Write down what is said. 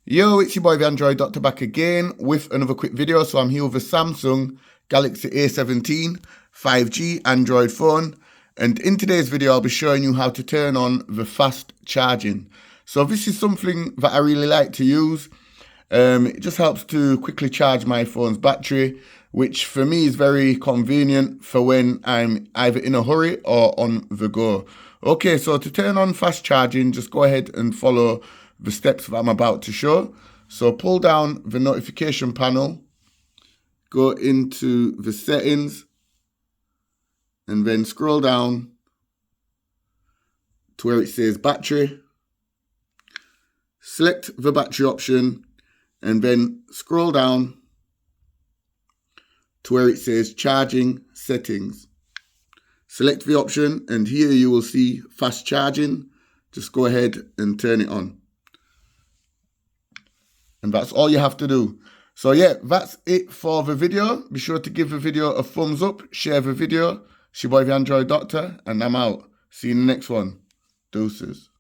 Yo, it's your boy the Android Doctor back again with another quick video. So I'm here with a Samsung Galaxy A17 5G Android phone, and in today's video I'll be showing you how to turn on the fast charging. So this is something that I really like to use. It just helps to quickly charge my phone's battery, which for me is very convenient for when I'm either in a hurry or on the go. Okay, so to turn on fast charging, just go ahead and follow the steps that I'm about to show. So pull down the notification panel, go into the settings, and then scroll down to where it says battery. Select the battery option and then scroll down to where it says charging settings. Select the option and here you will see fast charging. Just go ahead and turn it on. And that's all you have to do. So yeah, that's it for the video. Be sure to give the video a thumbs up, share the video. It's your boy the Android Doctor, and I'm out. See you in the next one. Deuces.